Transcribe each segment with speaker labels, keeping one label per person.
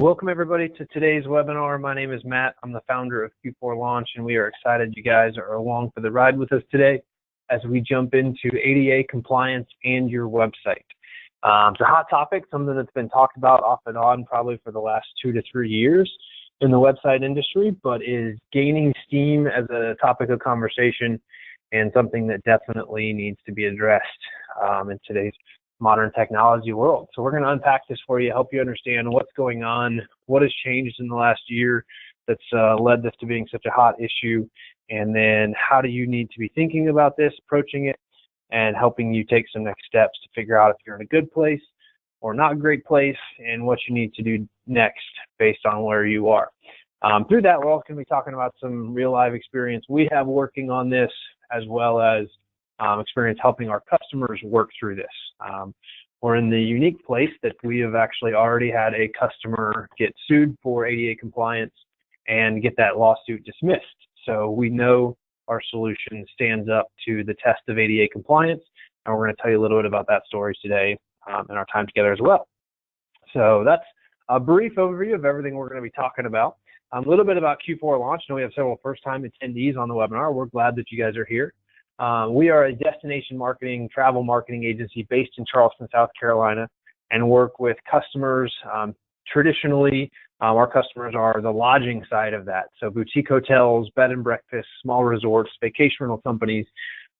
Speaker 1: Welcome everybody to today's webinar. My name is Matt. I'm the founder of Q4Launch, and we are excited you guys are along for the ride with us today as we jump into ADA compliance and your website. It's a hot topic, something that's been talked about off and on probably for the last 2 to 3 years in the website industry, but is gaining steam as a topic of conversation and something that definitely needs to be addressed in today's modern technology world. So we're going to unpack this for you, help you understand what's going on, what has changed in the last year that's led this to being such a hot issue, and then how do you need to be thinking about this, approaching it, and helping you take some next steps to figure out if you're in a good place or not a great place and what you need to do next based on where you are. Through that, we're also going to be talking about some real live experience we have working on this, as well as experience helping our customers work through this. We're in the unique place that we have actually already had a customer get sued for ADA compliance and get that lawsuit dismissed. So we know our solution stands up to the test of ADA compliance, and we're going to tell you a little bit about that story today in our time together as well. So that's a brief overview of everything we're going to be talking about. A little bit about Q4Launch. I know we have several first-time attendees on the webinar. We're glad that you guys are here. We are a destination marketing, travel marketing agency based in Charleston, South Carolina, and work with customers. Traditionally, our customers are the lodging side of that. So boutique hotels, bed and breakfast, small resorts, vacation rental companies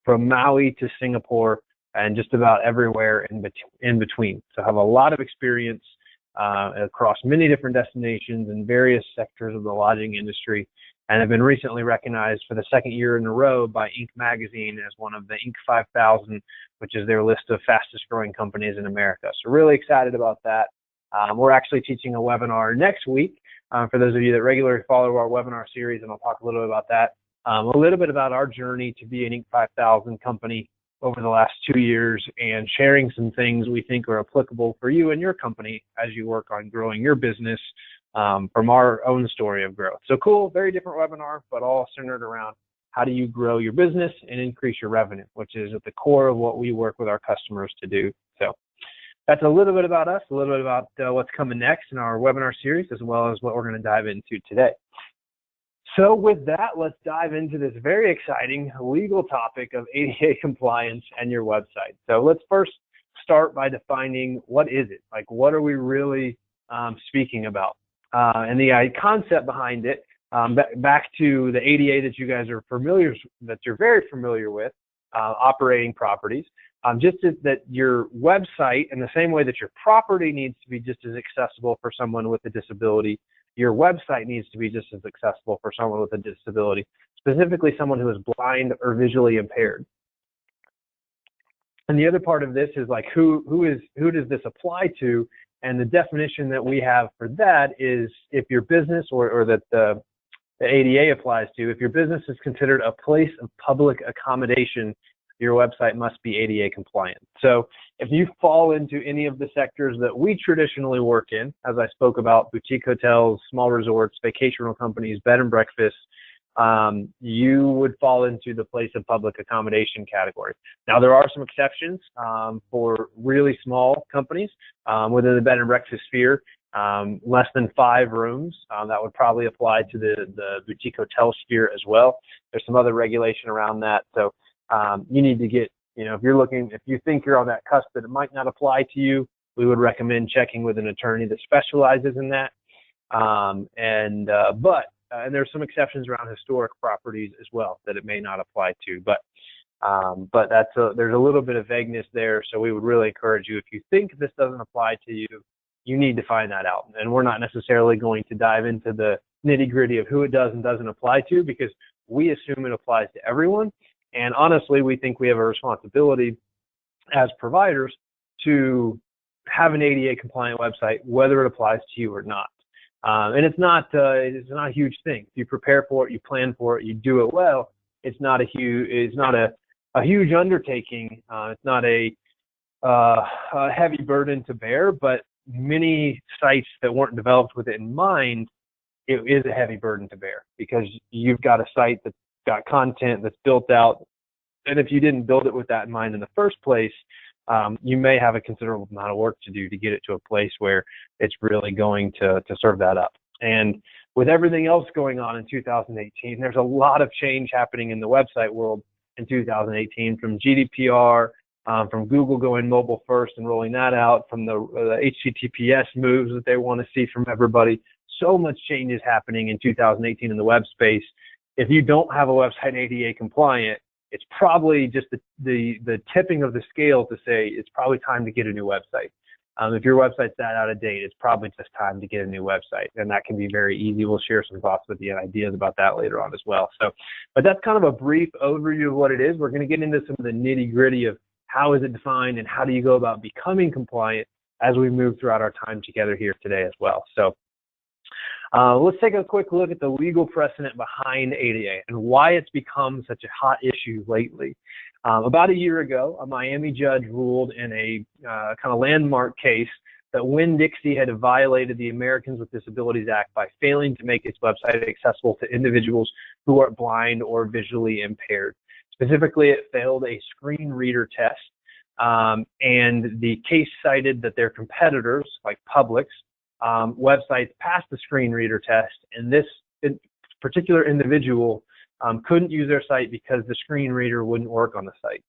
Speaker 1: from Maui to Singapore and just about everywhere in between. So I have a lot of experience across many different destinations in various sectors of the lodging industry, and have been recently recognized for the second year in a row by Inc. magazine as one of the Inc. 5000, which is their list of fastest growing companies in America. So really excited about that. We're actually teaching a webinar next week for those of you that regularly follow our webinar series, and I'll talk a little bit about that. A little bit about our journey to be an Inc. 5000 company over the last 2 years, and sharing some things we think are applicable for you and your company as you work on growing your business from our own story of growth. So cool, very different webinar, but all centered around how do you grow your business and increase your revenue, which is at the core of what we work with our customers to do. So that's a little bit about us, a little bit about what's coming next in our webinar series, as well as what we're going to dive into today. So with that, let's dive into this very exciting legal topic of ADA compliance and your website. So let's first start by defining what is it? Like, what are we really speaking about? And the concept behind it, back to the ADA that you guys are familiar, that you're very familiar with, operating properties, just that your website, in the same way that your property needs to be just as accessible for someone with a disability, your website needs to be just as accessible for someone with a disability, specifically someone who is blind or visually impaired. And the other part of this is like, who does this apply to? And the definition that we have for that is if your business, or that the ADA applies to, if your business is considered a place of public accommodation, your website must be ADA compliant. So if you fall into any of the sectors that we traditionally work in, as I spoke about, boutique hotels, small resorts, vacation rental companies, bed and breakfast, you would fall into the place of public accommodation category. Now, there are some exceptions for really small companies within the bed and breakfast sphere, less than 5 rooms. That would probably apply to the boutique hotel sphere as well. There's some other regulation around that. So you need to get, if you think you're on that cusp that it might not apply to you, we would recommend checking with an attorney that specializes in that. And there's some exceptions around historic properties as well that it may not apply to, but there's a little bit of vagueness there. So we would really encourage you, if you think this doesn't apply to you, you need to find that out. And we're not necessarily going to dive into the nitty-gritty of who it does and doesn't apply to, because we assume it applies to everyone. And honestly, we think we have a responsibility as providers to have an ADA compliant website, whether it applies to you or not. And it's not a huge thing. If you prepare for it, you plan for it, you do it well, it's not a huge undertaking. It's not a heavy burden to bear, but many sites that weren't developed with it in mind, it is a heavy burden to bear, because you've got a site that's got content that's built out. And if you didn't build it with that in mind in the first place, you may have a considerable amount of work to do to get it to a place where it's really going to serve that up. And with everything else going on in 2018, there's a lot of change happening in the website world in 2018, from GDPR, from Google going mobile first and rolling that out, from the HTTPS moves that they want to see from everybody. So much change is happening in 2018 in the web space. If you don't have a website ADA compliant, it's probably just the tipping of the scale to say it's probably time to get a new website. If your website's that out of date, it's probably just time to get a new website, and that can be very easy. We'll share some thoughts with you and ideas about that later on as well. So, but that's kind of a brief overview of what it is. We're going to get into some of the nitty-gritty of how is it defined and how do you go about becoming compliant as we move throughout our time together here today as well. So let's take a quick look at the legal precedent behind ADA and why it's become such a hot issue lately. About a year ago, a Miami judge ruled in a kind of landmark case that Winn-Dixie had violated the Americans with Disabilities Act by failing to make its website accessible to individuals who are blind or visually impaired. Specifically, it failed a screen reader test, and the case cited that their competitors, like Publix, websites passed the screen reader test, and this particular individual couldn't use their site because the screen reader wouldn't work on the site.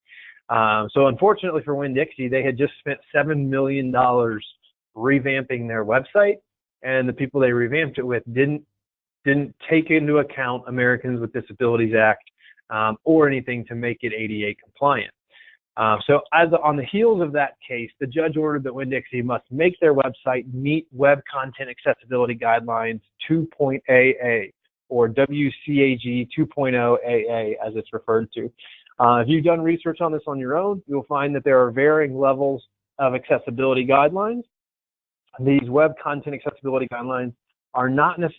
Speaker 1: So unfortunately for Winn-Dixie, they had just spent $7 million revamping their website, and the people they revamped it with didn't take into account Americans with Disabilities Act or anything to make it ADA compliant. So on the heels of that case, the judge ordered that Winn-Dixie must make their website meet Web Content Accessibility Guidelines 2.AA, or WCAG 2.0 AA as it's referred to. If you've done research on this on your own, you'll find that there are varying levels of accessibility guidelines. These Web Content Accessibility Guidelines are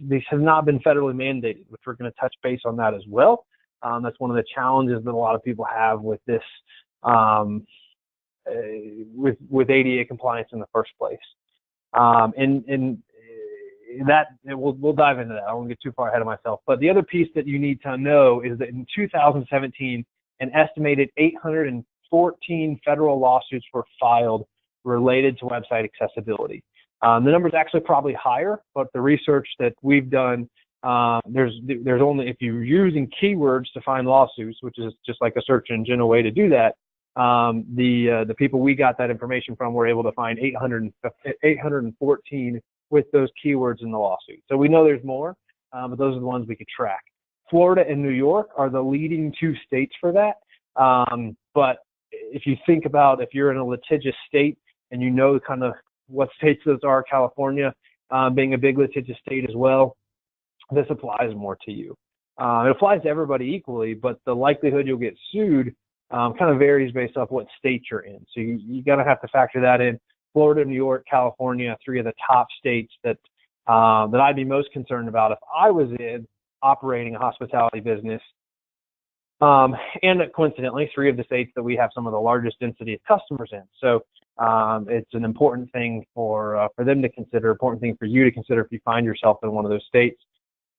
Speaker 1: these have not been federally mandated, which we're going to touch base on that as well. That's one of the challenges that a lot of people have with this, with ADA compliance in the first place. We'll dive into that. I won't get too far ahead of myself. But the other piece that you need to know is that in 2017, an estimated 814 federal lawsuits were filed related to website accessibility. The number is actually probably higher, but the research that we've done, there's only, if you're using keywords to find lawsuits, which is just like a search engine, a way to do that, the people we got that information from were able to find 814 with those keywords in the lawsuit. So we know there's more, but those are the ones we could track. Florida and New York are the leading two states for that. But if you think about, if you're in a litigious state and you know kind of what states those are, California being a big litigious state as well, this applies more to you. It applies to everybody equally, but the likelihood you'll get sued kind of varies based off what state you're in. So you got to have to factor that in. Florida, New York, California, three of the top states that I'd be most concerned about if I was operating a hospitality business. And coincidentally, three of the states that we have some of the largest density of customers in. So it's an important thing for them to consider, important thing for you to consider if you find yourself in one of those states.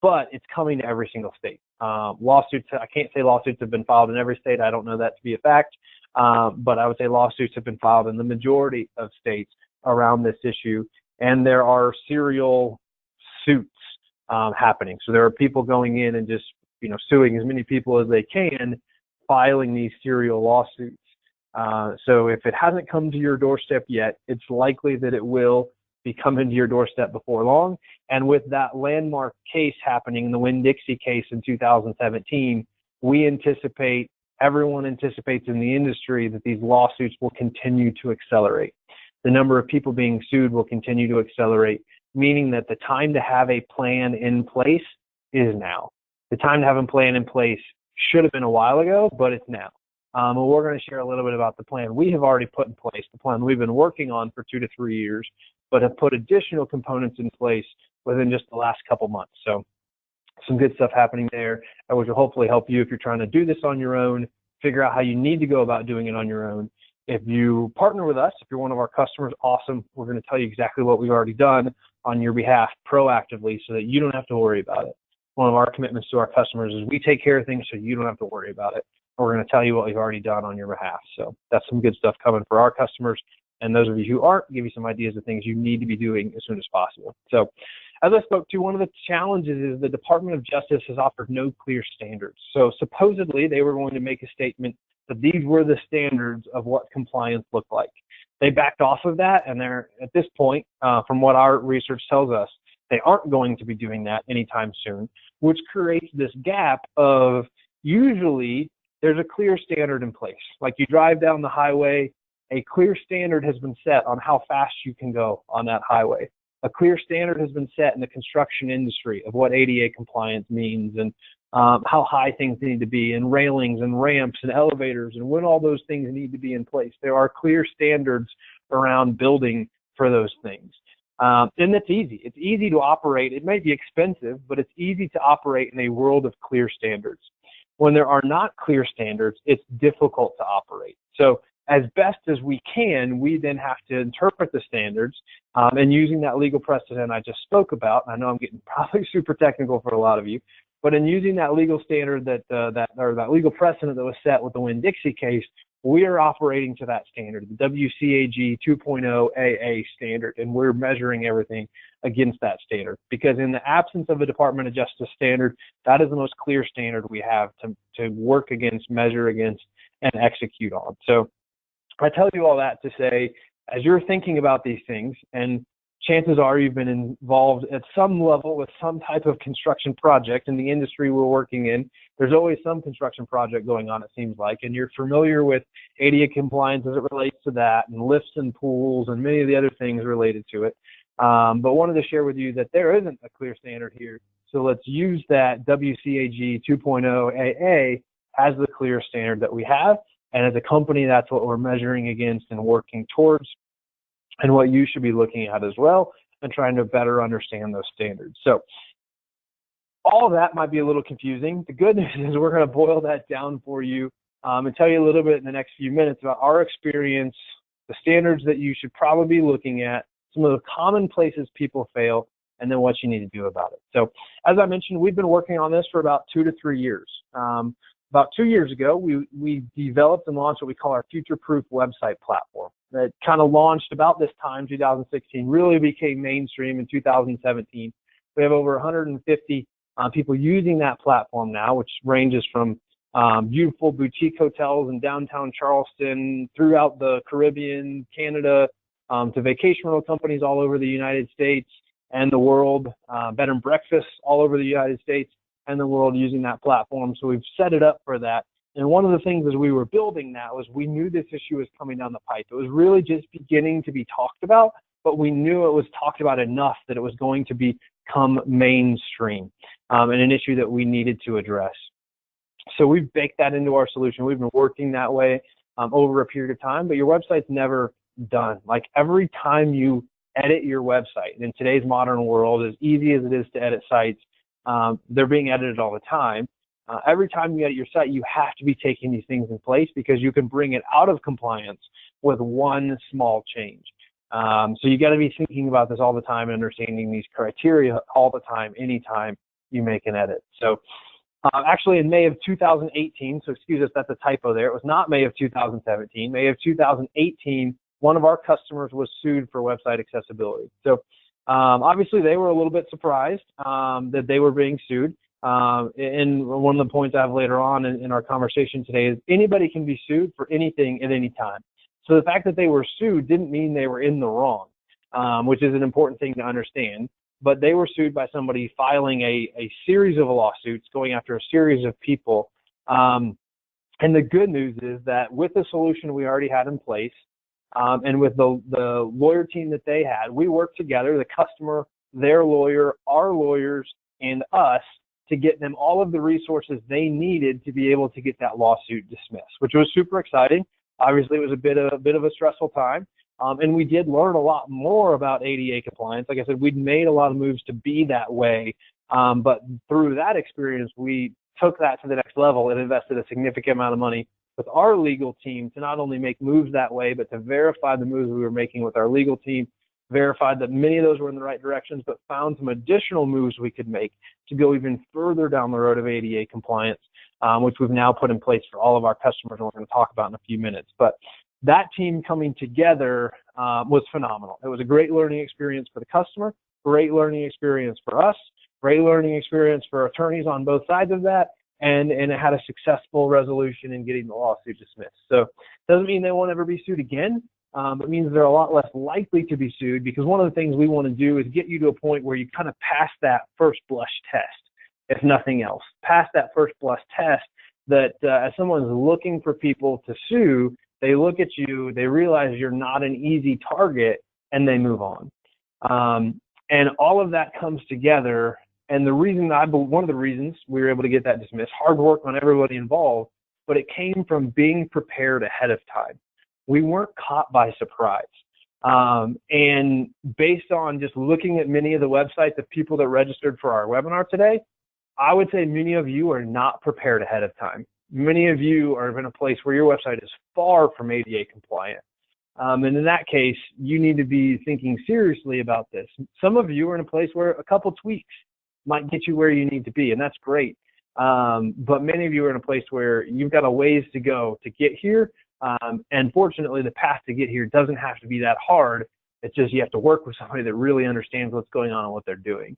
Speaker 1: But it's coming to every single state. Lawsuits, I can't say lawsuits have been filed in every state. I don't know that to be a fact. But I would say lawsuits have been filed in the majority of states around this issue. And there are serial suits happening. So there are people going in and just, suing as many people as they can, filing these serial lawsuits. So if it hasn't come to your doorstep yet, it's likely that it will be coming to your doorstep before long. And with that landmark case happening, the Winn-Dixie case in 2017, everyone anticipates in the industry that these lawsuits will continue to accelerate. The number of people being sued will continue to accelerate, meaning that the time to have a plan in place is now. The time to have a plan in place should have been a while ago, but it's now. And we're going to share a little bit about the plan we have already put in place, the plan we've been working on for 2 to 3 years, but have put additional components in place within just the last couple months. So some good stuff happening there, which will hopefully help you if you're trying to do this on your own, figure out how you need to go about doing it on your own. If you partner with us, if you're one of our customers, awesome. We're going to tell you exactly what we've already done on your behalf proactively so that you don't have to worry about it. One of our commitments to our customers is we take care of things so you don't have to worry about it. We're going to tell you what we've already done on your behalf. So that's some good stuff coming for our customers. And those of you who aren't, give you some ideas of things you need to be doing as soon as possible. So as I spoke to, one of the challenges is the Department of Justice has offered no clear standards. So supposedly they were going to make a statement that these were the standards of what compliance looked like. They backed off of that, and they're at this point, from what our research tells us, they aren't going to be doing that anytime soon, which creates this gap of usually there's a clear standard in place. Like you drive down the highway, a clear standard has been set on how fast you can go on that highway. A clear standard has been set in the construction industry of what ADA compliance means and how high things need to be, and railings and ramps and elevators, and when all those things need to be in place. There are clear standards around building for those things. And that's easy. It's easy to operate. It may be expensive, but it's easy to operate in a world of clear standards. When there are not clear standards, it's difficult to operate. So as best as we can, we then have to interpret the standards, and using that legal precedent I just spoke about, and I know I'm getting probably super technical for a lot of you, but in using that legal standard that legal precedent that was set with the Winn-Dixie case, we are operating to that standard, the WCAG 2.0 AA standard, and we're measuring everything against that standard. Because in the absence of a Department of Justice standard, that is the most clear standard we have to work against, measure against, and execute on. So I tell you all that to say, as you're thinking about these things, and chances are you've been involved at some level with some type of construction project in the industry we're working in. There's always some construction project going on, it seems like, and you're familiar with ADA compliance as it relates to that, and lifts and pools and many of the other things related to it. But wanted to share with you that there isn't a clear standard here. So let's use that WCAG 2.0 AA as the clear standard that we have. And as a company, that's what we're measuring against and working towards, and what you should be looking at as well, and trying to better understand those standards. So all of that might be a little confusing. The good news is we're going to boil that down for you and tell you a little bit in the next few minutes about our experience, the standards that you should probably be looking at, some of the common places people fail, and then what you need to do about it. So as I mentioned, we've been working on this for about 2 to 3 years. About 2 years ago, we developed and launched what we call our Futureproof website platform. That kind of launched about this time, 2016, really became mainstream in 2017. We have over 150 people using that platform now, which ranges from beautiful boutique hotels in downtown Charleston, throughout the Caribbean, Canada, to vacation rental companies all over the United States and the world, bed and breakfasts all over the United States and the world using that platform. So we've set it up for that. And one of the things as we were building that was we knew this issue was coming down the pipe. It was really just beginning to be talked about, but we knew it was talked about enough that it was going to become mainstream, and an issue that we needed to address. So we've baked that into our solution. We've been working that way over a period of time, but your website's never done. Like every time you edit your website, and in today's modern world, as easy as it is to edit sites, they're being edited all the time. Every time you edit your site, you have to be taking these things in place, because you can bring it out of compliance with one small change. So you got to be thinking about this all the time and understanding these criteria all the time, anytime you make an edit. So actually in May of 2018, so excuse us, that's a typo there. It was not May of 2017. May of 2018, one of our customers was sued for website accessibility. So obviously they were a little bit surprised that they were being sued. And one of the points I have later on in our conversation today is anybody can be sued for anything at any time. So the fact that they were sued didn't mean they were in the wrong, which is an important thing to understand. But they were sued by somebody filing a series of lawsuits going after a series of people. And the good news is that with the solution we already had in place, and with the lawyer team that they had, we worked together, the customer, their lawyer, our lawyers, and us, to get them all of the resources they needed to be able to get that lawsuit dismissed, which was super exciting. Obviously, it was a bit of a stressful time, and we did learn a lot more about ADA compliance. Like I said, we'd made a lot of moves to be that way, but through that experience, we took that to the next level and invested a significant amount of money with our legal team to not only make moves that way, but to verify the moves we were making with our legal team, verified that many of those were in the right directions, but found some additional moves we could make to go even further down the road of ADA compliance. which we've now put in place for all of our customers, and we're going to talk about in a few minutes. But that team coming together was phenomenal. It was a great learning experience for the customer, great learning experience for us, great learning experience for attorneys on both sides of that, and it had a successful resolution in getting the lawsuit dismissed. So it doesn't mean they won't ever be sued again. It means they're a lot less likely to be sued, because one of the things we want to do is get you to a point where you kind of pass that first blush test, if nothing else. Pass that first blush test that as someone's looking for people to sue, they look at you, they realize you're not an easy target, and they move on. And all of that comes together. And the reason one of the reasons we were able to get that dismissed, hard work on everybody involved, but it came from being prepared ahead of time. We weren't caught by surprise. And based on just looking at many of the websites of people that registered for our webinar today, I would say many of you are not prepared ahead of time. Many of you are in a place where your website is far from ADA compliant. And in that case, you need to be thinking seriously about this. Some of you are in a place where a couple tweaks might get you where you need to be, and that's great. But many of you are in a place where you've got a ways to go to get here. And fortunately, the path to get here doesn't have to be that hard. It's just you have to work with somebody that really understands what's going on and what they're doing.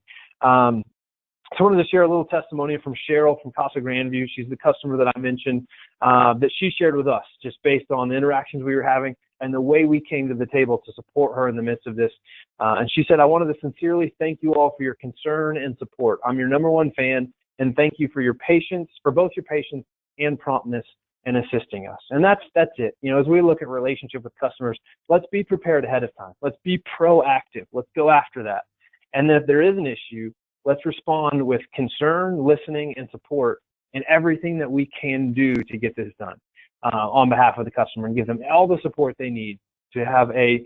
Speaker 1: So I wanted to share a little testimony from Cheryl from Casa Grandview. She's the customer that I mentioned, that she shared with us just based on the interactions we were having and the way we came to the table to support her in the midst of this. And she said, "I wanted to sincerely thank you all for your concern and support. I'm your #1 fan, and thank you for your patience, for both your patience and promptness in assisting us." And that's it. You know, as we look at relationship with customers, let's be prepared ahead of time. Let's be proactive. Let's go after that. And then if there is an issue, let's respond with concern, listening, and support in everything that we can do to get this done on behalf of the customer, and give them all the support they need to have a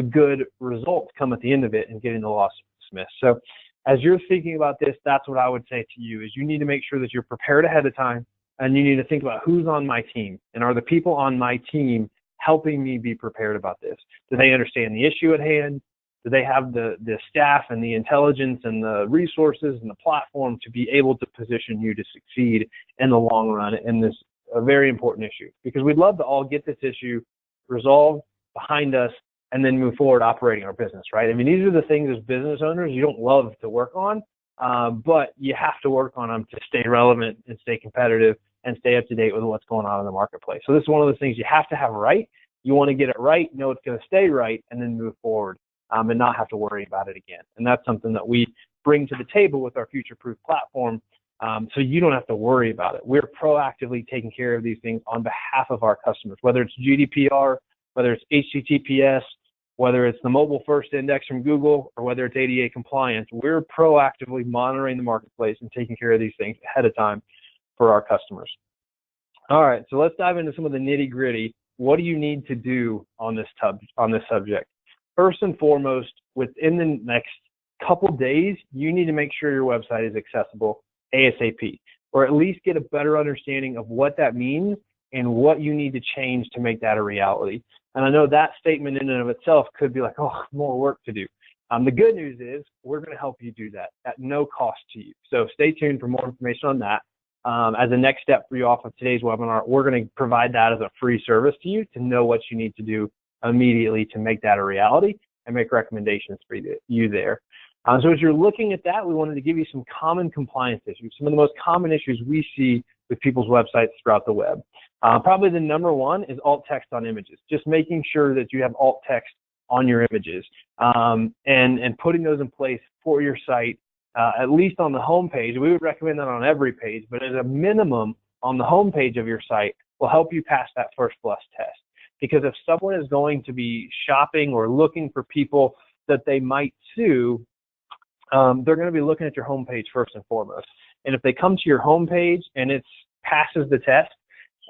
Speaker 1: good result come at the end of it and getting the lawsuit dismissed. So as you're thinking about this, that's what I would say to you, is you need to make sure that you're prepared ahead of time, and you need to think about who's on my team, and are the people on my team helping me be prepared about this? Do they understand the issue at hand? Do they have the staff and the intelligence and the resources and the platform to be able to position you to succeed in the long run in this a very important issue? Because we'd love to all get this issue resolved, behind us, and then move forward operating our business, right? I mean, these are the things as business owners you don't love to work on, but you have to work on them to stay relevant and stay competitive and stay up to date with what's going on in the marketplace. So this is one of those things you have to have right. You want to get it right, know it's going to stay right, and then move forward. And not have to worry about it again. And that's something that we bring to the table with our Futureproof platform, so you don't have to worry about it. We're proactively taking care of these things on behalf of our customers, whether it's GDPR, whether it's HTTPS, whether it's the mobile first index from Google, or whether it's ADA compliance. We're proactively monitoring the marketplace and taking care of these things ahead of time for our customers. All right, so let's dive into some of the nitty-gritty. What do you need to do on this subject? First and foremost, within the next couple days, you need to make sure your website is accessible ASAP, or at least get a better understanding of what that means and what you need to change to make that a reality. And I know that statement in and of itself could be like, oh, more work to do. The good news is we're going to help you do that at no cost to you. So stay tuned for more information on that. As a next step for you off of today's webinar, we're going to provide that as a free service to you to know what you need to do immediately to make that a reality and make recommendations for you there. So as you're looking at that, we wanted to give you some common compliance issues, some of the most common issues we see with people's websites throughout the web. Probably the #1 is alt text on images, just making sure that you have alt text on your images, and putting those in place for your site, at least on the home page. We would recommend that on every page, but as a minimum on the home page of your site will help you pass that first blush test. Because if someone is going to be shopping or looking for people that they might sue, they're going to be looking at your homepage first and foremost. And if they come to your homepage and it passes the test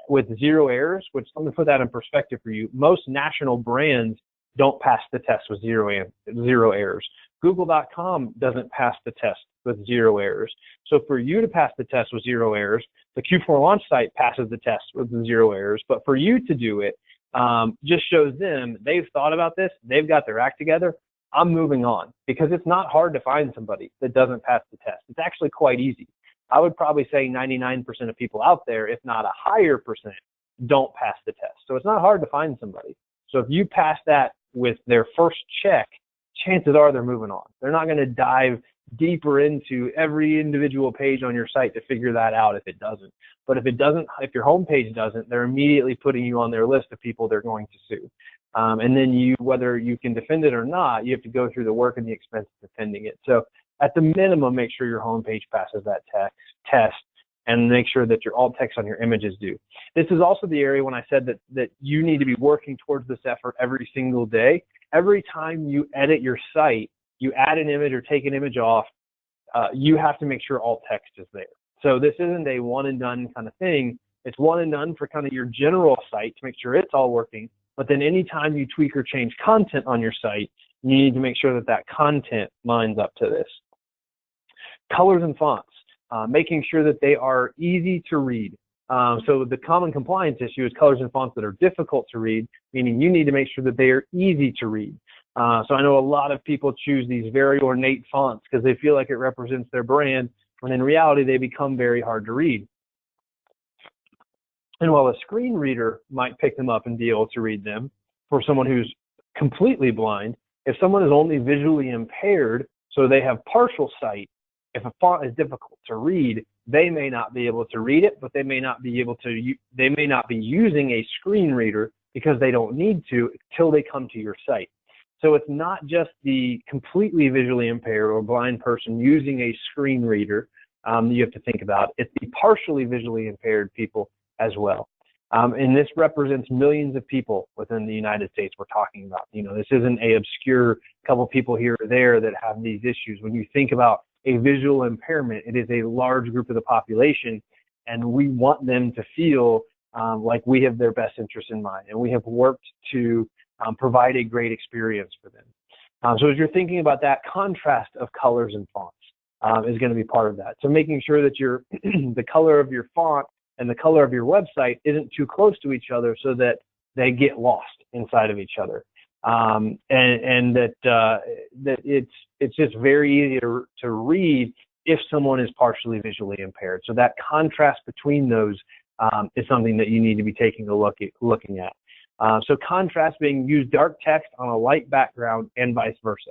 Speaker 1: with 0 errors, which, let me put that in perspective for you, most national brands don't pass the test with zero errors. Google.com doesn't pass the test with 0 errors. So for you to pass the test with 0 errors, the Q4 Launch site passes the test with 0 errors. But for you to do it, just shows them they've thought about this, they've got their act together. I'm moving on, because it's not hard to find somebody that doesn't pass the test. It's actually quite easy. I would probably say 99% of people out there, if not a higher percent, don't pass the test. So it's not hard to find somebody. So if you pass that with their first check, chances are they're moving on. They're not going to dive deeper into every individual page on your site to figure that out if it doesn't. But if it doesn't, if your homepage doesn't, they're immediately putting you on their list of people they're going to sue. And then you, whether you can defend it or not, you have to go through the work and the expense of defending it. So at the minimum, make sure your homepage passes that test, and make sure that your alt text on your images do. This is also the area when I said that you need to be working towards this effort every single day. Every time you edit your site, you add an image or take an image off, you have to make sure alt text is there. So this isn't a one and done kind of thing. It's one and done for kind of your general site to make sure it's all working. But then anytime you tweak or change content on your site, you need to make sure that that content lines up to this. Colors and fonts, making sure that they are easy to read. So the common compliance issue is colors and fonts that are difficult to read, meaning you need to make sure that they are easy to read. So I know a lot of people choose these very ornate fonts because they feel like it represents their brand, when in reality they become very hard to read. And while a screen reader might pick them up and be able to read them, for someone who's completely blind, if someone is only visually impaired, so they have partial sight, if a font is difficult to read, they may not be able to read it, but they may not be able to, they may not be using a screen reader because they don't need to until they come to your site. So it's not just the completely visually impaired or blind person using a screen reader you have to think about. It's the partially visually impaired people as well. And this represents millions of people within the United States we're talking about. You know, this isn't a obscure couple people here or there that have these issues. When you think about a visual impairment, it is a large group of the population, and we want them to feel like we have their best interest in mind, and we have worked to provide a great experience for them. So as you're thinking about that, contrast of colors and fonts is going to be part of that. So making sure that your the color of your font and the color of your website isn't too close to each other so that they get lost inside of each other. And that it's just very easy to read if someone is partially visually impaired. So that contrast between those is something that you need to be taking a looking at. So contrast being use dark text on a light background and vice versa.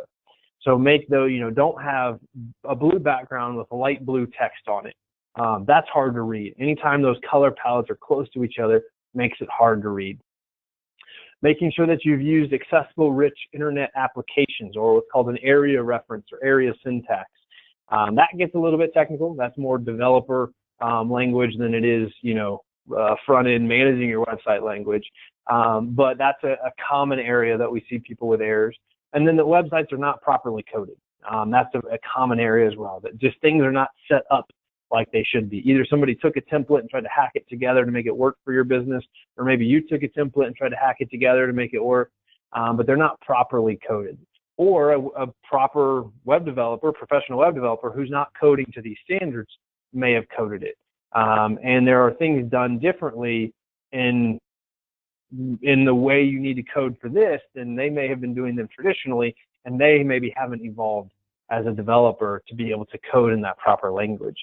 Speaker 1: So make though, you know, don't have a blue background with a light blue text on it. That's hard to read. Anytime those color palettes are close to each other makes it hard to read. Making sure that you've used accessible, rich internet applications, or what's called an area reference or area syntax. That gets a little bit technical. That's more developer language than it is, you know, front-end managing your website language. But that's a common area that we see people with errors. And then the websites are not properly coded. That's a common area as well, that just things are not set up like they should be. Either somebody took a template and tried to hack it together to make it work for your business, or maybe you took a template and tried to hack it together to make it work, but they're not properly coded. Or a proper web developer, professional web developer who's not coding to these standards may have coded it. And there are things done differently in the way you need to code for this than they may have been doing them traditionally, and they maybe haven't evolved as a developer to be able to code in that proper language.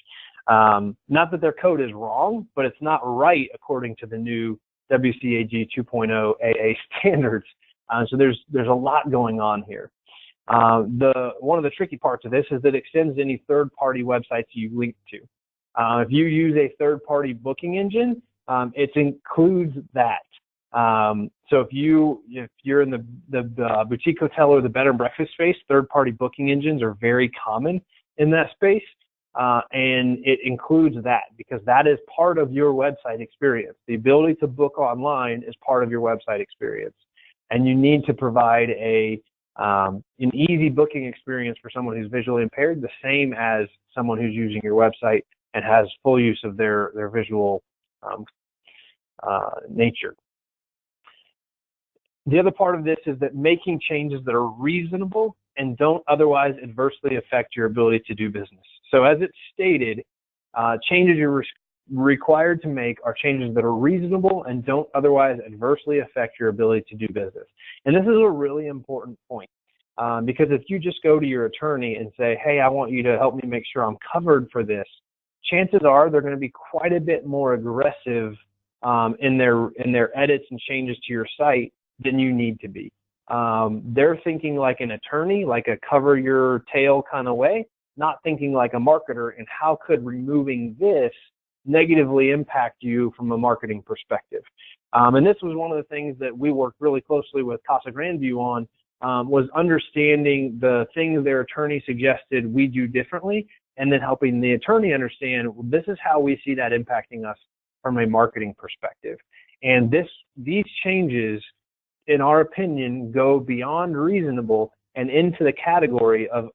Speaker 1: Not that their code is wrong, but it's not right according to the new WCAG 2.0 AA standards. So there's a lot going on here. One of the tricky parts of this is that it extends to any third-party websites you link to. If you use a third-party booking engine, it includes that. So if you're in the boutique hotel or the bed and breakfast space, third-party booking engines are very common in that space, and it includes that because that is part of your website experience. The ability to book online is part of your website experience, and you need to provide an easy booking experience for someone who's visually impaired, the same as someone who's using your website and has full use of their visual nature. The other part of this is that making changes that are reasonable and don't otherwise adversely affect your ability to do business. So as it's stated, changes you're required to make are changes that are reasonable and don't otherwise adversely affect your ability to do business. And this is a really important point because if you just go to your attorney and say, hey, I want you to help me make sure I'm covered for this chances are they're going to be quite a bit more aggressive in their edits and changes to your site than you need to be. They're thinking like an attorney, like a cover your tail kind of way, not thinking like a marketer, and how could removing this negatively impact you from a marketing perspective. And this was one of the things that we worked really closely with Casa Grandview on, was understanding the things their attorney suggested we do differently, and then helping the attorney understand, well, this is how we see that impacting us from a marketing perspective. And these changes, in our opinion, go beyond reasonable and into the category of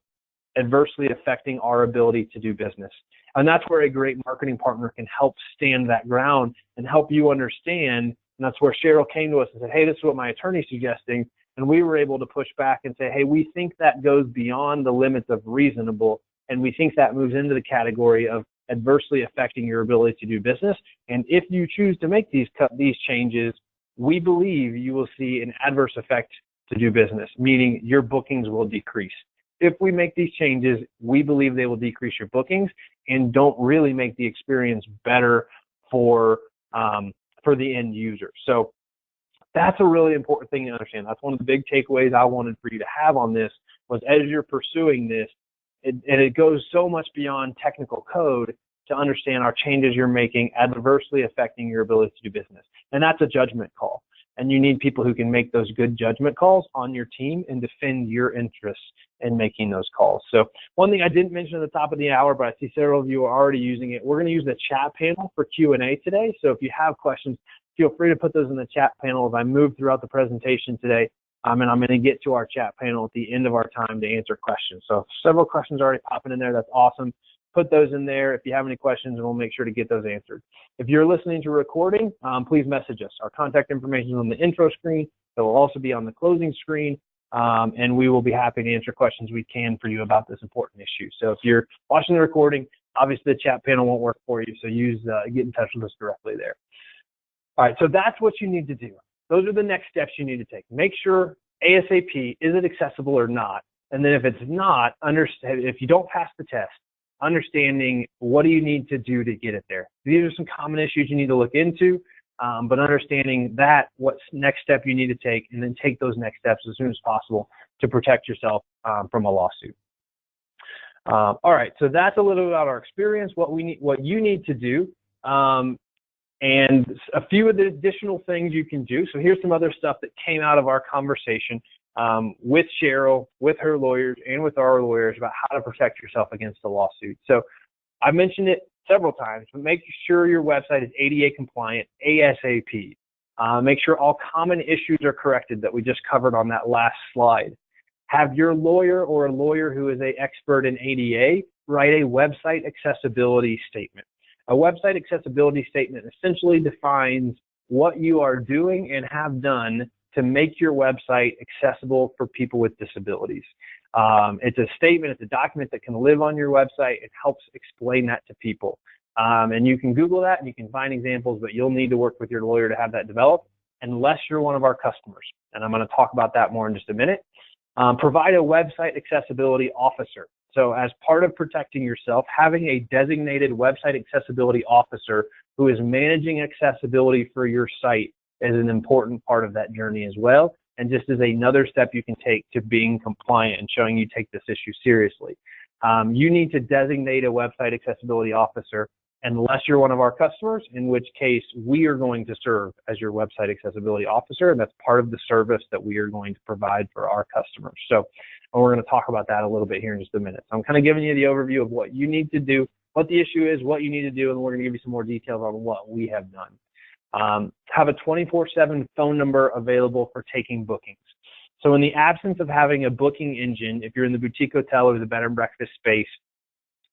Speaker 1: adversely affecting our ability to do business. And that's where a great marketing partner can help stand that ground and help you understand. And that's where Cheryl came to us and said, hey, this is what my attorney's suggesting. And we were able to push back and say, hey, we think that goes beyond the limits of reasonable, and we think that moves into the category of adversely affecting your ability to do business. And if you choose to make these changes, we believe you will see an adverse effect to do business, meaning your bookings will decrease. If we make these changes, we believe they will decrease your bookings and don't really make the experience better for the end user. So that's a really important thing to understand. That's one of the big takeaways I wanted for you to have on this, was as you're pursuing this, and it goes so much beyond technical code to understand our changes you're making adversely affecting your ability to do business. And that's a judgment call. And you need people who can make those good judgment calls on your team and defend your interests in making those calls. So one thing I didn't mention at the top of the hour, but I see several of you are already using it, we're going to use the chat panel for Q&A today. So if you have questions, feel free to put those in the chat panel as I move throughout the presentation today. And I'm going to get to our chat panel at the end of our time to answer questions. So several questions already popping in there. That's awesome. Put those in there if you have any questions, and we'll make sure to get those answered. If you're listening to a recording, please message us. Our contact information is on the intro screen. It will also be on the closing screen, and we will be happy to answer questions we can for you about this important issue. So if you're watching the recording, obviously the chat panel won't work for you, so get in touch with us directly there. All right, so that's what you need to do. Those are the next steps you need to take. Make sure ASAP, is it accessible or not? And then if it's not, if you don't pass the test, understanding what do you need to do to get it there. These are some common issues you need to look into, but understanding that, what's next step you need to take, and then take those next steps as soon as possible to protect yourself from a lawsuit. All right, so that's a little about our experience, what you need to do. And a few of the additional things you can do. So here's some other stuff that came out of our conversation with Cheryl, with her lawyers, and with our lawyers about how to protect yourself against a lawsuit. So I mentioned it several times, but make sure your website is ADA compliant ASAP. Make sure all common issues are corrected that we just covered on that last slide. Have your lawyer or a lawyer who is an expert in ADA write a website accessibility statement. A website accessibility statement essentially defines what you are doing and have done to make your website accessible for people with disabilities. It's a statement, it's a document that can live on your website. It helps explain that to people. And you can Google that and you can find examples, but you'll need to work with your lawyer to have that developed unless you're one of our customers. And I'm going to talk about that more in just a minute. Provide a website accessibility officer. So as part of protecting yourself, having a designated website accessibility officer who is managing accessibility for your site is an important part of that journey as well, and just as another step you can take to being compliant and showing you take this issue seriously. You need to designate a website accessibility officer unless you're one of our customers, in which case we are going to serve as your website accessibility officer, and that's part of the service that we are going to provide for our customers. So we're going to talk about that a little bit here in just a minute. So I'm kind of giving you the overview of what you need to do, what the issue is, what you need to do, and we're going to give you some more details on what we have done. Have a 24/7 phone number available for taking bookings. So in the absence of having a booking engine, if you're in the boutique hotel or the bed and breakfast space,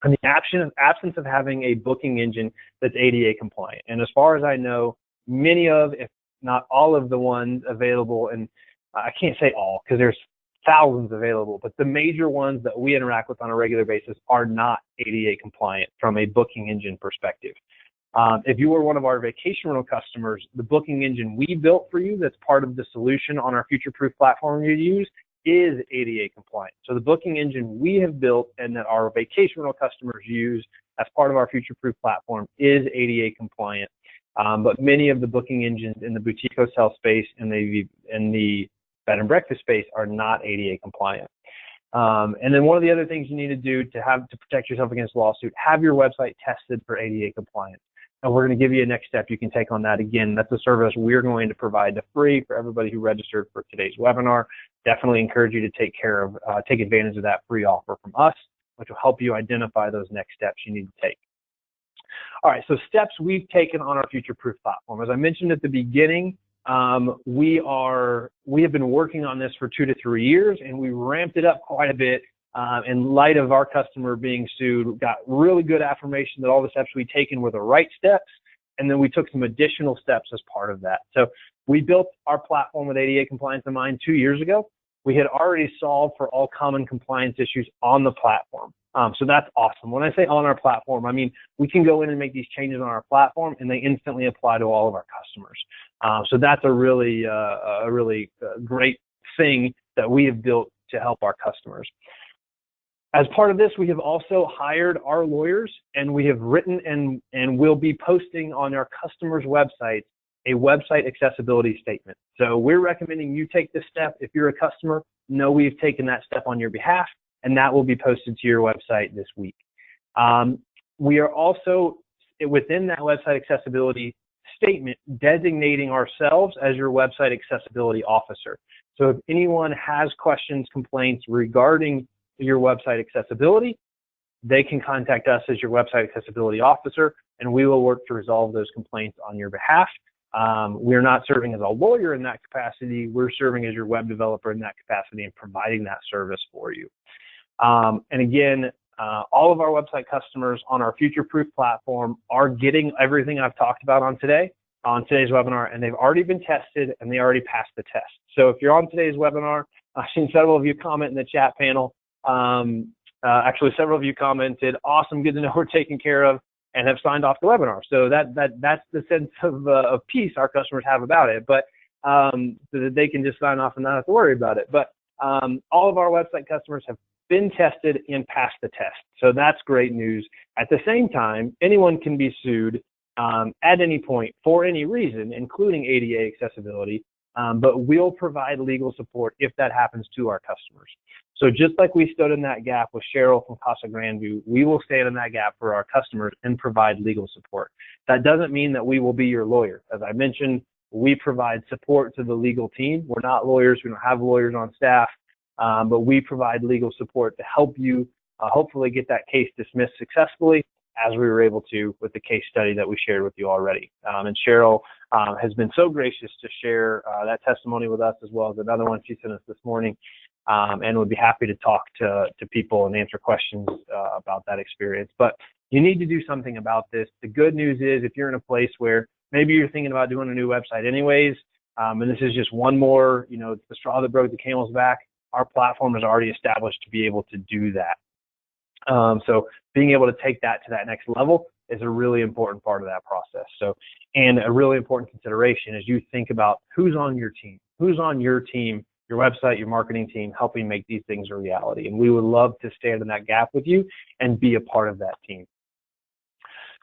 Speaker 1: in the absence of having a booking engine that's ADA compliant, and as far as I know, many of, if not all of the ones available, and I can't say all because there's thousands available, but the major ones that we interact with on a regular basis are not ADA compliant from a booking engine perspective. If you were one of our vacation rental customers, the booking engine we built for you that's part of the solution on our Futureproof platform you use is ADA compliant. So the booking engine we have built and that our vacation rental customers use as part of our Futureproof platform is ADA compliant. But many of the booking engines in the boutique hotel space and the bed and breakfast space are not ADA compliant. And then one of the other things you need to do to protect yourself against lawsuit, have your website tested for ADA compliance. And we're going to give you a next step you can take on that. Again, that's a service we're going to provide for free for everybody who registered for today's webinar. Definitely encourage you to take advantage of that free offer from us, which will help you identify those next steps you need to take. All right, so steps we've taken on our Futureproof platform. As I mentioned at the beginning, we have been working on this for 2 to 3 years, and we ramped it up quite a bit in light of our customer being sued. We got really good affirmation that all the steps we'd taken were the right steps, and then we took some additional steps as part of that. So we built our platform with ADA compliance in mind 2 years ago. We had already solved for all common compliance issues on the platform. So that's awesome. When I say on our platform, I mean we can go in and make these changes on our platform, and they instantly apply to all of our customers. So that's a really great thing that we have built to help our customers. As part of this, we have also hired our lawyers, and we have written and will be posting on our customers' websites a website accessibility statement. So we're recommending you take this step. If you're a customer, know we've taken that step on your behalf, and that will be posted to your website this week. We are also, within that website accessibility statement, designating ourselves as your website accessibility officer. So if anyone has questions, complaints regarding your website accessibility, they can contact us as your website accessibility officer, and we will work to resolve those complaints on your behalf. We're not serving as a lawyer in that capacity. We're serving as your web developer in that capacity and providing that service for you. And again, all of our website customers on our Futureproof platform are getting everything I've talked about on today's webinar, and they've already been tested and they already passed the test. So if you're on today's webinar, I've seen several of you comment in the chat panel. Actually, several of you commented, awesome, good to know we're taken care of, and have signed off the webinar. So that's the sense of peace our customers have about it, but so that they can just sign off and not have to worry about it. But all of our website customers have been tested and passed the test. So that's great news. At the same time, anyone can be sued at any point for any reason, including ADA accessibility, but we'll provide legal support if that happens to our customers. So just like we stood in that gap with Cheryl from Casa Grandview, we will stand in that gap for our customers and provide legal support. That doesn't mean that we will be your lawyer. As I mentioned, we provide support to the legal team. We're not lawyers. We don't have lawyers on staff, but we provide legal support to help you hopefully get that case dismissed successfully, as we were able to with the case study that we shared with you already. And Cheryl has been so gracious to share that testimony with us, as well as another one she sent us this morning, and would be happy to talk to people and answer questions about that experience. But you need to do something about this. The good news is, if you're in a place where maybe you're thinking about doing a new website anyways, and this is just one more, the straw that broke the camel's back, our platform is already established to be able to do that. So being able to take that to that next level is a really important part of that process. So, and a really important consideration as you think about who's on your team, your website, your marketing team, helping make these things a reality. And we would love to stand in that gap with you and be a part of that team.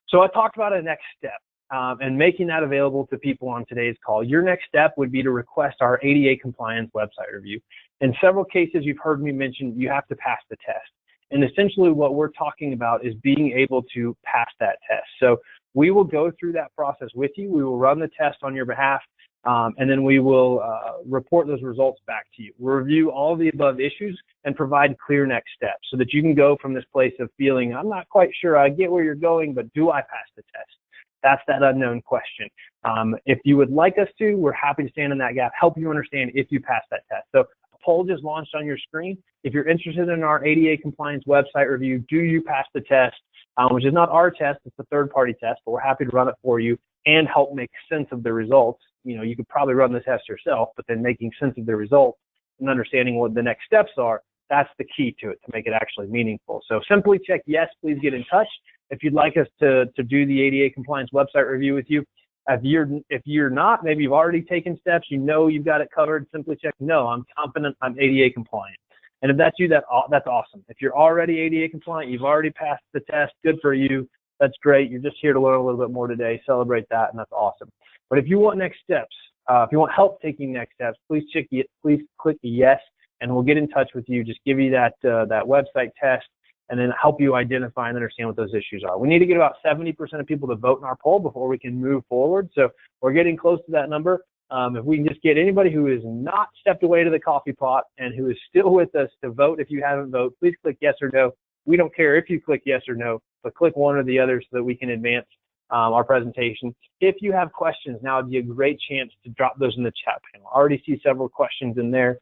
Speaker 1: So I talked about a next step and making that available to people on today's call. Your next step would be to request our ADA compliance website review. In several cases, you've heard me mention you have to pass the test. And essentially what we're talking about is being able to pass that test. So we will go through that process with you. We will run the test on your behalf, and then we will report those results back to you. We'll review all of the above issues and provide clear next steps so that you can go from this place of feeling, I'm not quite sure, I get where you're going, but do I pass the test? That's that unknown question. If you would like us to, we're happy to stand in that gap, help you understand if you pass that test. So a poll just launched on your screen. If you're interested in our ADA compliance website review, do you pass the test, which is not our test, it's a third-party test, but we're happy to run it for you and help make sense of the results. You could probably run the test yourself, but then making sense of the results and understanding what the next steps are, that's the key to it, to make it actually meaningful. So simply check yes, please get in touch. If you'd like us to do the ADA compliance website review with you. If you're not, maybe you've already taken steps, you've got it covered, simply check no, I'm confident I'm ADA compliant. And if that's you, that's awesome. If you're already ADA compliant, you've already passed the test, good for you. That's great. You're just here to learn a little bit more today. Celebrate that, and that's awesome. But if you want next steps, if you want help taking next steps, please click yes, and we'll get in touch with you. Just give you that website test, and then help you identify and understand what those issues are. We need to get about 70% of people to vote in our poll before we can move forward. So we're getting close to that number. If we can just get anybody who is not stepped away to the coffee pot and who is still with us to vote, if you haven't voted, please click yes or no. We don't care if you click yes or no, but click one or the other so that we can advance our presentation. If you have questions, now would be a great chance to drop those in the chat panel. I already see several questions in there.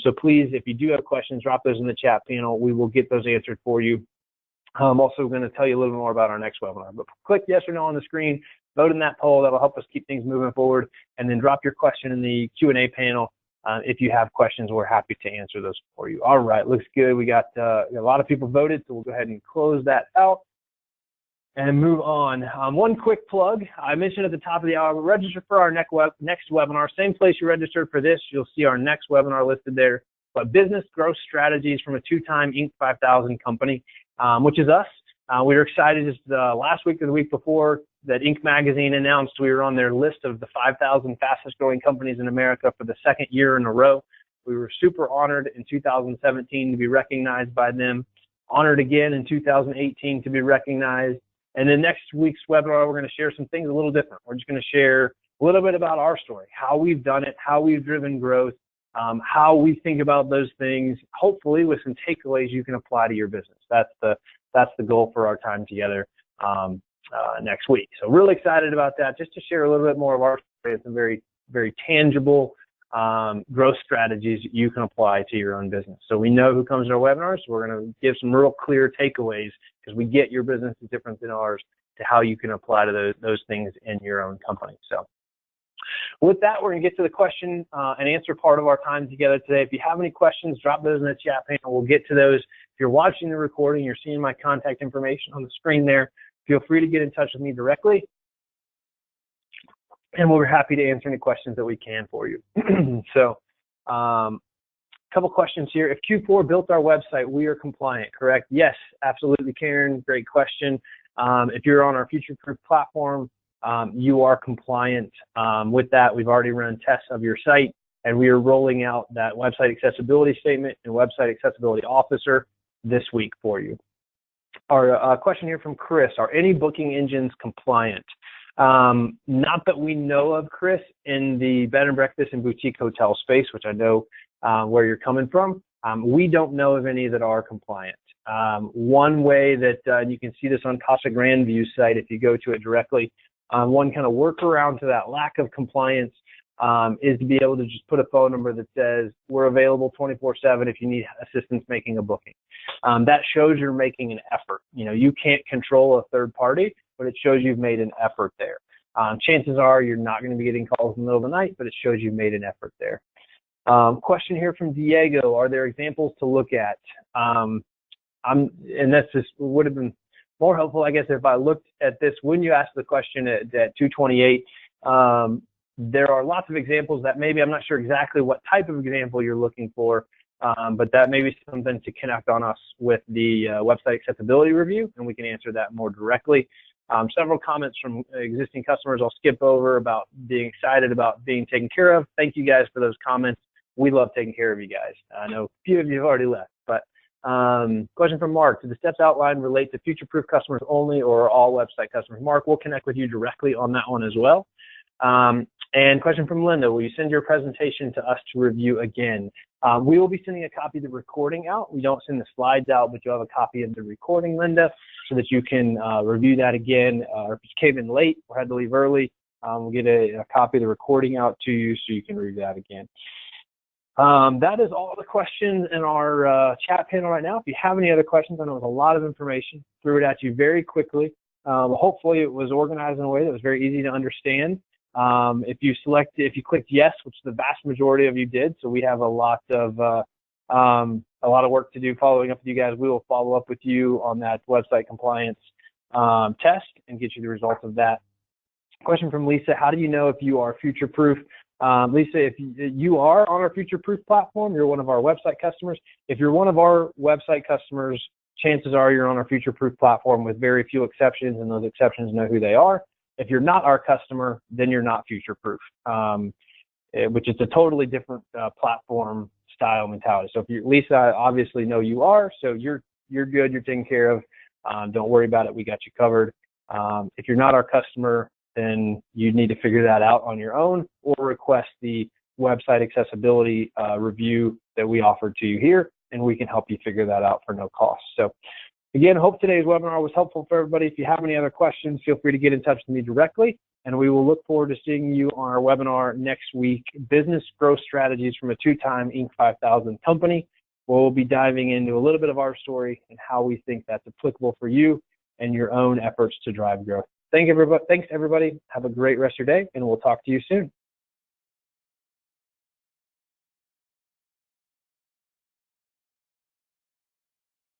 Speaker 1: So please, if you do have questions, drop those in the chat panel. We will get those answered for you. I'm also going to tell you a little bit more about our next webinar. But click yes or no on the screen, vote in that poll. That'll help us keep things moving forward. And then drop your question in the Q&A panel. If you have questions, we're happy to answer those for you. All right, looks good. We got a lot of people voted, so we'll go ahead and close that out and move on. One quick plug. I mentioned at the top of the hour, register for our next webinar. Same place you registered for this, you'll see our next webinar listed there. But business growth strategies from a two-time Inc. 5000 company, which is us. We were excited just last week or the week before that Inc. magazine announced we were on their list of the 5,000 fastest growing companies in America for the second year in a row. We were super honored in 2017 to be recognized by them, honored again in 2018 to be recognized. And then next week's webinar, we're going to share some things a little different. We're just going to share a little bit about our story, how we've done it, how we've driven growth, how we think about those things, hopefully with some takeaways you can apply to your business. That's the goal for our time together next week. So really excited about that, just to share a little bit more of our story and some very, very tangible growth strategies you can apply to your own business. So we know who comes to our webinars. So we're going to give some real clear takeaways because we get your business is different than ours to how you can apply to those things in your own company. So with that, we're going to get to the question and answer part of our time together today. If you have any questions, drop those in the chat panel. We'll get to those. If you're watching the recording, you're seeing my contact information on the screen there. Feel free to get in touch with me directly, and we'll be happy to answer any questions that we can for you. So a couple questions here. If Q4 built our website, we are compliant, correct? Yes, absolutely, Karen. Great question. If you're on our Futureproof platform, you are compliant with that. We've already run tests of your site, and we are rolling out that website accessibility statement and website accessibility officer this week for you. Our question here from Chris, are any booking engines compliant? Not that we know of, Chris, in the bed and breakfast and boutique hotel space, which I know where you're coming from. We don't know of any that are compliant. One way that you can see this on Casa Grandview's site, if you go to it directly, one kind of workaround to that lack of compliance is to be able to just put a phone number that says we're available 24/7 if you need assistance making a booking. That shows you're making an effort. You know, you can't control a third party, but it shows you've made an effort there. Chances are you're not going to be getting calls in the middle of the night, but it shows you've made an effort there. Question here from Diego, are there examples to look at? And that's just would have been more helpful, I guess, if I looked at this when you asked the question at 228. There are lots of examples that maybe I'm not sure exactly what type of example you're looking for, but that may be something to connect on us with the website accessibility review, and we can answer that more directly. Several comments from existing customers I'll skip over about being excited about being taken care of. Thank you guys for those comments. We love taking care of you guys. I know a few of you have already left, but question from Mark, do the steps outlined relate to Futureproof customers only or all website customers? Mark, we'll connect with you directly on that one as well. And question from Linda, will you send your presentation to us to review again? We will be sending a copy of the recording out. We don't send the slides out, but you'll have a copy of the recording, Linda, so that you can review that again. If you came in late or had to leave early, we'll get a copy of the recording out to you so you can review that again. That is all the questions in our chat panel right now. If you have any other questions, I know it was a lot of information, threw it at you very quickly. Hopefully it was organized in a way that was very easy to understand. If you clicked yes, which the vast majority of you did, so we have a lot of work to do following up with you guys. We will follow up with you on that website compliance test and get you the results of that. Question from Lisa, how do you know if you are future proof? Lisa, if you are on our Futureproof platform, you're one of our website customers. If you're one of our website customers, chances are you're on our Futureproof platform with very few exceptions, and those exceptions know who they are. If you're not our customer, then you're not Futureproof, which is a totally different platform style mentality. So if you, Lisa, I obviously know you are, so you're good, you're taken care of. Don't worry about it, we got you covered. If you're not our customer, then you need to figure that out on your own, or request the website accessibility review that we offered to you here, and we can help you figure that out for no cost. So again, hope today's webinar was helpful for everybody. If you have any other questions, feel free to get in touch with me directly, and we will look forward to seeing you on our webinar next week, Business Growth Strategies from a 2-time Inc. 5000 company, where we'll be diving into a little bit of our story and how we think that's applicable for you and your own efforts to drive growth. Thanks everybody. Have a great rest of your day, and we'll talk to you soon.